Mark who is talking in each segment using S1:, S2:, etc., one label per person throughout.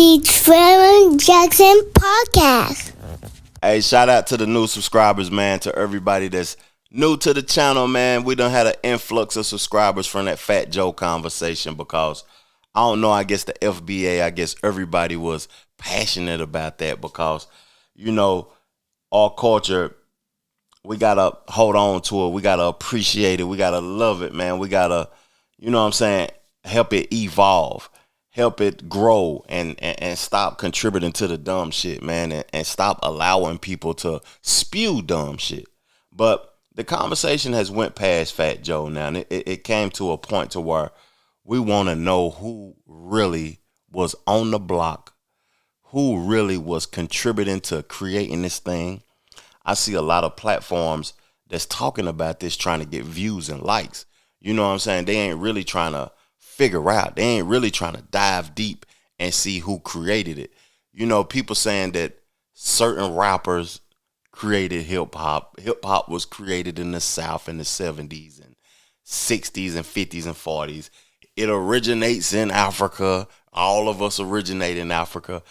S1: the Trevor Jackson Podcast.
S2: Hey, shout out to the new subscribers, man, to everybody that's new to the channel, man. We done had an influx of subscribers from that Fat Joe conversation because, I don't know, I guess the FBA, I guess everybody was passionate about that because, you know, our culture, we got to hold on to it. We got to appreciate it. We got to love it, man. We got to, you know what I'm saying, help it evolve, help it grow, and stop contributing to the dumb shit, man, and stop allowing people to spew dumb shit. But the conversation has went past Fat Joe now, and it came to a point to where we want to know who really was on the block, who really was contributing to creating this thing. I see a lot of platforms that's talking about this, trying to get views and likes. You know what I'm saying? They ain't really trying to figure out. They ain't really trying to dive deep and see who created it. You know, people saying that certain rappers created hip hop. Hip hop was created in the South in the 70s and 60s and 50s and 40s. It originates in Africa. All of us originate in Africa.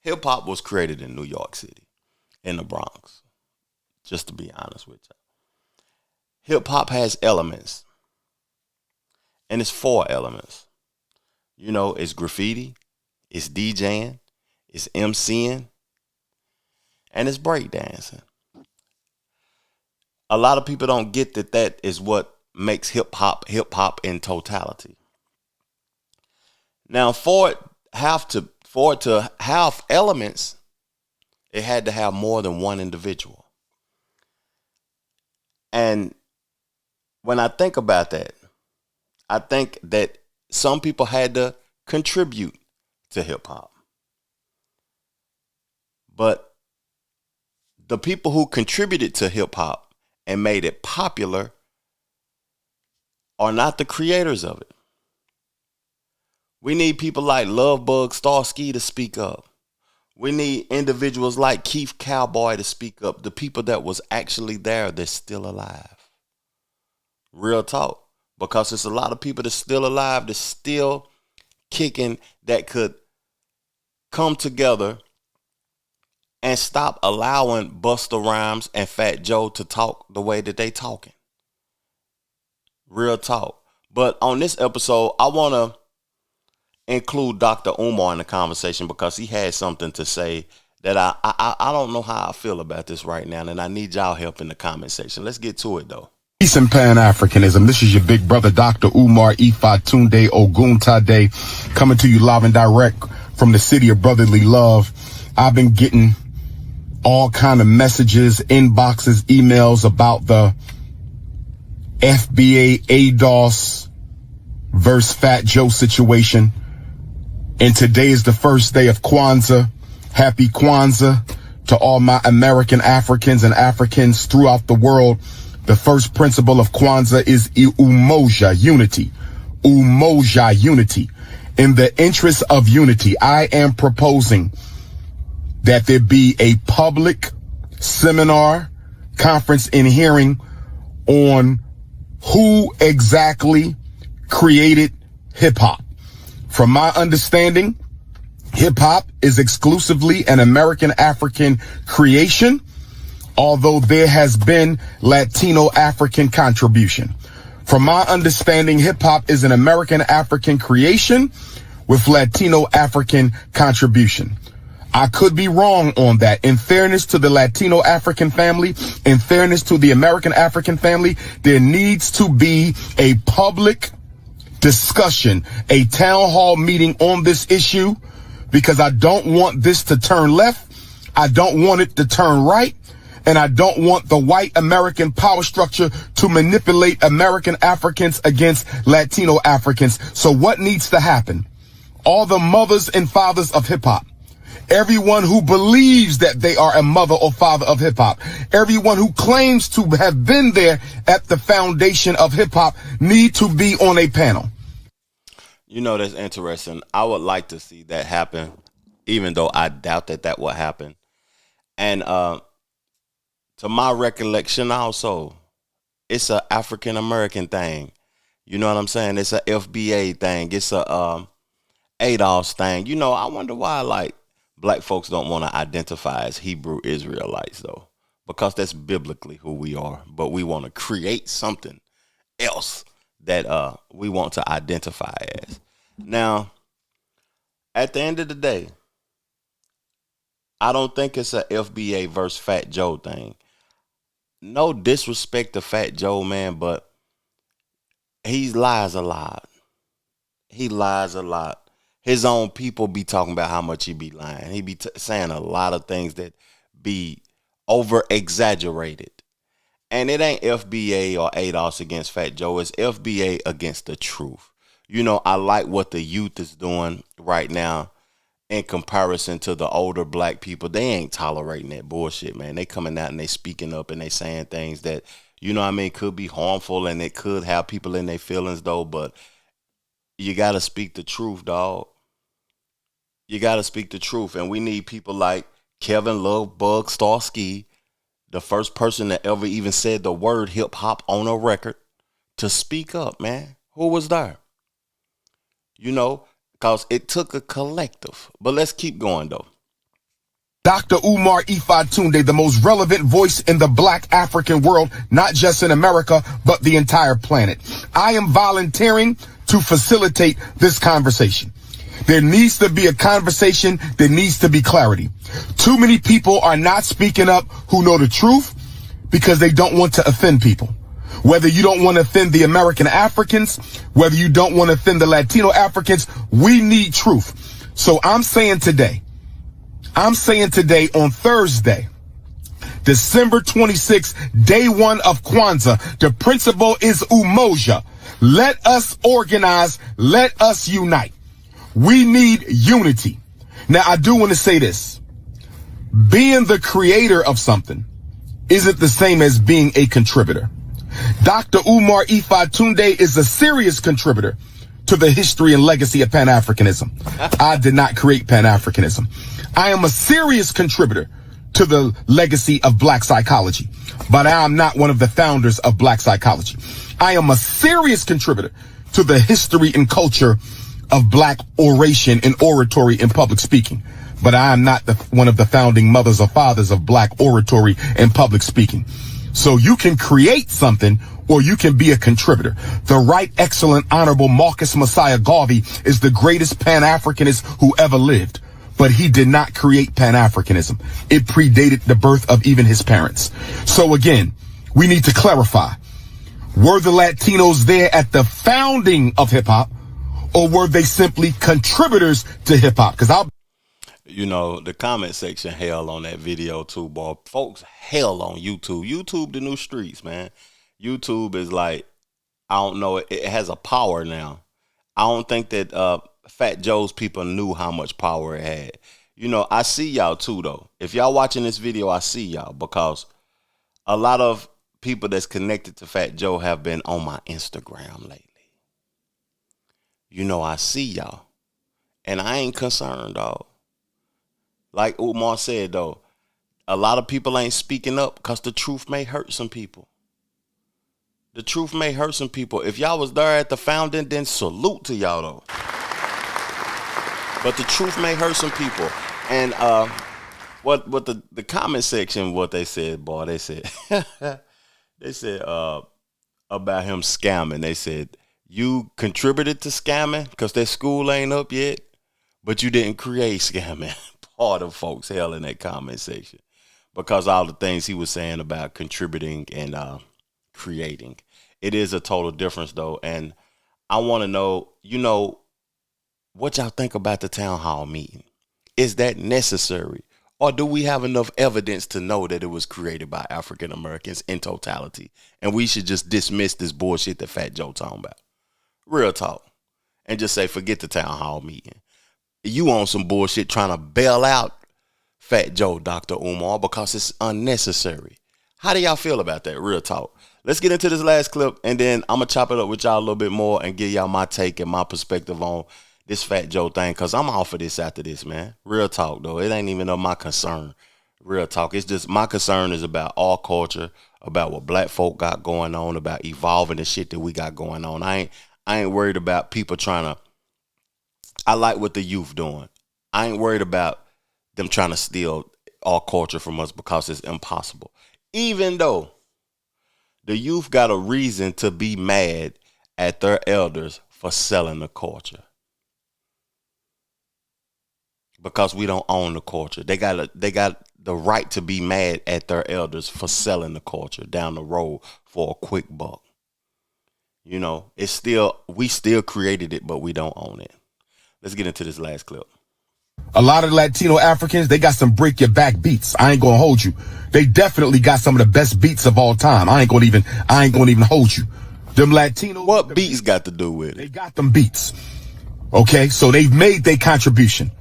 S2: Hip hop was created in New York City, in the Bronx, just to be honest with you. Hip hop has elements, and it's 4 elements. You know, it's graffiti, it's DJing, it's MCing, and it's breakdancing. A lot of people don't get that is what makes hip hop in totality. Now, for it to have elements, it had to have more than one individual. And when I think about that, I think that some people had to contribute to hip hop. But the people who contributed to hip hop and made it popular are not the creators of it. We need people like Lovebug Starsky to speak up. We need individuals like Keith Cowboy to speak up. The people that was actually there that's still alive. Real talk. Because there's a lot of people that's still alive, that's still kicking, that could come together and stop allowing Busta Rhymes and Fat Joe to talk the way that they talking. Real talk. But on this episode, I want to include Dr. Umar in the conversation because he had something to say that I don't know how I feel about this right now, and I need y'all help in the comment section. Let's get to it, though.
S3: Peace and Pan-Africanism. This is your big brother, Dr. Umar Ifatunde Oguntade, coming to you live and direct from the city of brotherly love. I've been getting all kind of messages, inboxes, emails about the FBA ADOS versus Fat Joe situation. And today is the first day of Kwanzaa. Happy Kwanzaa to all my American Africans and Africans throughout the world. The first principle of Kwanzaa is umoja, unity. Umoja, unity. In the interest of unity, I am proposing that there be a public seminar, conference, and hearing on who exactly created hip hop. From my understanding, hip hop is exclusively an American African creation, although there has been Latino African contribution. From my understanding, hip hop is an American African creation with Latino African contribution. I could be wrong on that. In fairness to the Latino African family, in fairness to the American African family, there needs to be a public discussion, a town hall meeting on this issue, because I don't want this to turn left. I don't want it to turn right. And I don't want the white American power structure to manipulate American Africans against Latino Africans. So what needs to happen? All the mothers and fathers of hip hop, everyone who believes that they are a mother or father of hip hop, everyone who claims to have been there at the foundation of hip hop need to be on a panel.
S2: You know, that's interesting. I would like to see that happen, even though I doubt that will happen. And to my recollection also, it's an African American thing. You know what I'm saying? It's a FBA thing. It's a Adolph's thing, you know, I wonder why like black folks don't want to identify as Hebrew Israelites though, because that's biblically who we are. But we want to create something else that we want to identify as. Now, at the end of the day, I don't think it's a FBA versus Fat Joe thing. No disrespect to Fat Joe, man, but he lies a lot. He lies a lot. His own people be talking about how much he be lying. He be saying a lot of things that be over exaggerated. And it ain't FBA or ADOS against Fat Joe. It's FBA against the truth. You know, I like what the youth is doing right now in comparison to the older black people. They ain't tolerating that bullshit, man. They coming out and they speaking up and they saying things that, you know what I mean, could be harmful and it could have people in their feelings though, but you got to speak the truth, dog. You got to speak the truth. And we need people like Kevin Love Bug Starsky, the first person that ever even said the word hip hop on a record, to speak up, man. Who was there? You know, because it took a collective. But let's keep going, though.
S3: Dr. Umar Ifatunde, the most relevant voice in the black African world, not just in America, but the entire planet. I am volunteering to facilitate this conversation. There needs to be a conversation. There needs to be clarity. Too many people are not speaking up who know the truth because they don't want to offend people. Whether you don't want to offend the American Africans, whether you don't want to offend the Latino Africans, we need truth. So I'm saying today on Thursday, December 26th, day one of Kwanzaa, the principle is umoja. Let us organize. Let us unite. We need unity. Now, I do want to say this. Being the creator of something isn't the same as being a contributor. Dr. Umar Ifatunde is a serious contributor to the history and legacy of Pan-Africanism. I did not create Pan-Africanism. I am a serious contributor to the legacy of black psychology, but I am not one of the founders of black psychology. I am a serious contributor to the history and culture of black oration and oratory and public speaking, but I am not one of the founding mothers or fathers of black oratory and public speaking. So you can create something or you can be a contributor. The right, excellent, honorable Marcus Messiah Garvey is the greatest Pan-Africanist who ever lived, but he did not create Pan-Africanism. It predated the birth of even his parents. So again, we need to clarify. Were the Latinos there at the founding of hip hop, or were they simply contributors to hip hop? Because
S2: you know, the comment section hell on that video too, boy. Folks hell on YouTube. YouTube, the new streets, man. YouTube is like, I don't know, it has a power now. I don't think that Fat Joe's people knew how much power it had. You know, I see y'all too, though. If y'all watching this video, I see y'all because a lot of people that's connected to Fat Joe have been on my Instagram lately. You know, I see y'all. And I ain't concerned, dog. Like Umar said, though, a lot of people ain't speaking up because the truth may hurt some people. The truth may hurt some people. If y'all was there at the founding, then salute to y'all, though. But the truth may hurt some people. And what the comment section, what they said, boy, they said, they said about him scamming. They said, you contributed to scamming because that school ain't up yet, but you didn't create scamming. Part of folks hell in that comment section because all the things he was saying about contributing and creating. It is a total difference, though. And I want to know, you know, what y'all think about the town hall meeting. Is that necessary? Or do we have enough evidence to know that it was created by African Americans in totality? And we should just dismiss this bullshit that Fat Joe talking about. Real talk. And just say, forget the town hall meeting. You on some bullshit trying to bail out Fat Joe, Dr. Umar, because it's unnecessary. How do y'all feel about that? Real talk. Let's get into this last clip, and then I'm going to chop it up with y'all a little bit more and give y'all my take and my perspective on this Fat Joe thing, because I'm off of this after this, man. Real talk, though. It ain't even of my concern. Real talk. It's just my concern is about our culture, about what black folk got going on, about evolving the shit that we got going on. I ain't worried about people trying to I like what the youth doing. I ain't worried about them trying to steal our culture from us because it's impossible. Even though the youth got a reason to be mad at their elders for selling the culture. Because we don't own the culture. They got the right to be mad at their elders for selling the culture down the road for a quick buck. You know, we still created it, but we don't own it. Let's get into this last clip.
S3: A lot of Latino Africans, they got some break your back beats. I ain't gonna hold you. They definitely got some of the best beats of all time. I ain't gonna even hold you. Them Latinos.
S2: What beats got to do with it?
S3: They got them beats. Okay, so they've made their contribution.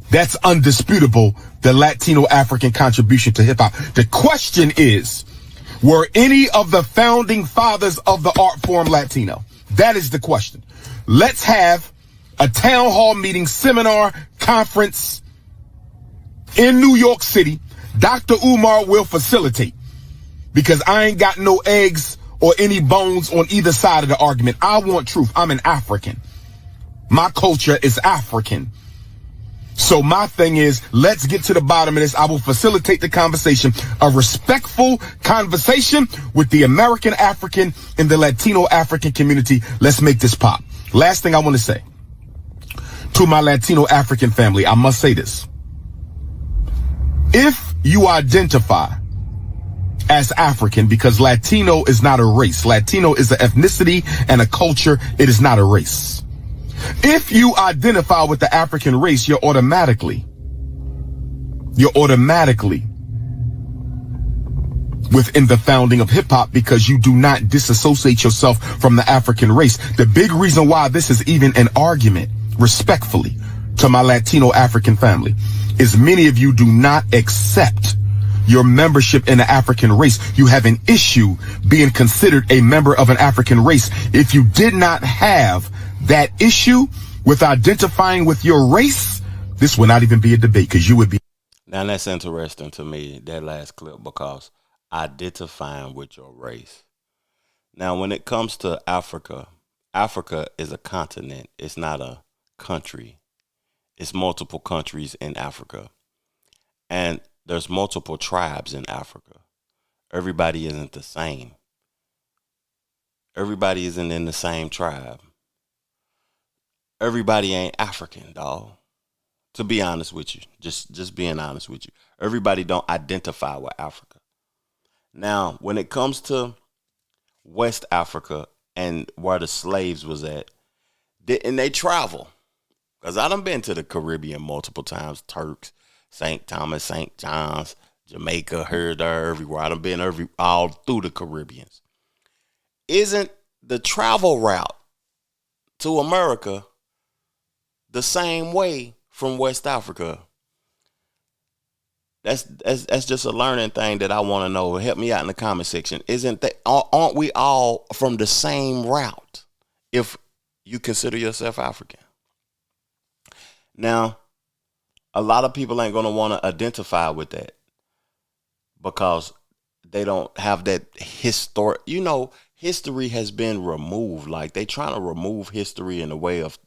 S3: That's undisputable, the Latino African contribution to hip hop. The question is, were any of the founding fathers of the art form Latino? That is the question. Let's have a town hall meeting, seminar, conference in New York City. Dr. Umar will facilitate, because I ain't got no eggs or any bones on either side of the argument. I want truth. I'm an African. My culture is African. So my thing is, let's get to the bottom of this. I will facilitate the conversation, a respectful conversation with the American African and the Latino African community. Let's make this pop. Last thing I want to say to my Latino African family, I must say this. If you identify as African, because Latino is not a race. Latino is an ethnicity and a culture. It is not a race. If you identify with the African race, you're automatically within the founding of hip hop, because you do not disassociate yourself from the African race. The big reason why this is even an argument, respectfully, to my Latino African family, is many of you do not accept your membership in the African race. You have an issue being considered a member of an African race. If you did not have that issue with identifying with your race, this would not even be a debate, because you would be.
S2: Now that's interesting to me, that last clip, because identifying with your race. Now, when it comes to Africa, Africa is a continent. It's not a country. It's multiple countries in Africa. And there's multiple tribes in Africa. Everybody isn't the same. Everybody isn't in the same tribe. Everybody ain't African, dog. To be honest with you, just being honest with you, everybody don't identify with Africa. Now, when it comes to West Africa and where the slaves was at, and they travel, because I done been to the Caribbean multiple times, Turks, St. Thomas, St. John's, Jamaica, here, there, everywhere. I done been all through the Caribbeans. Isn't the travel route to America the same way from West Africa? That's just a learning thing that I want to know. Help me out in the comment section. Aren't we all from the same route if you consider yourself African? Now, a lot of people ain't going to want to identify with that because they don't have that historic, history has been removed. Like, they trying to remove history in the way of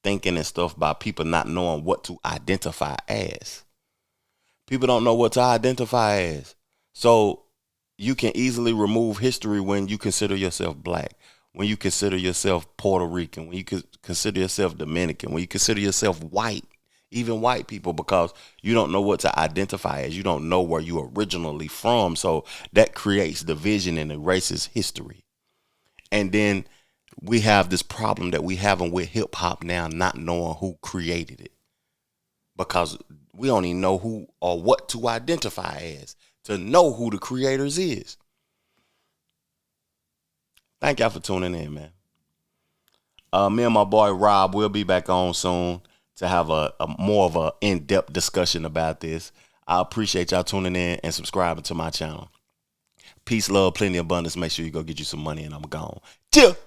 S2: thinking and stuff by people not knowing what to identify as. People don't know what to identify as. So you can easily remove history when you consider yourself black, when you consider yourself Puerto Rican, when you consider yourself Dominican, when you consider yourself white, even white people, because you don't know what to identify as. You don't know where you originally from. So that creates division and erases history. And then we have this problem that we having with hip hop now, not knowing who created it, because we don't even know who or what to identify as to know who the creators is. Thank y'all for tuning in, man. Me and my boy Rob will be back on soon to have a more of a in-depth discussion about this. I appreciate y'all tuning in and subscribing to my channel. Peace, love, plenty of abundance. Make sure you go get you some money, and I'm gone. Chill.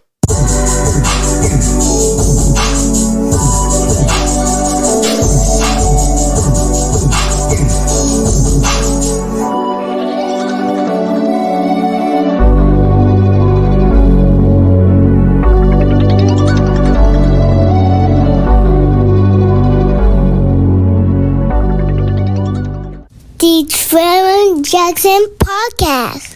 S1: the Trevor Jackson Podcast.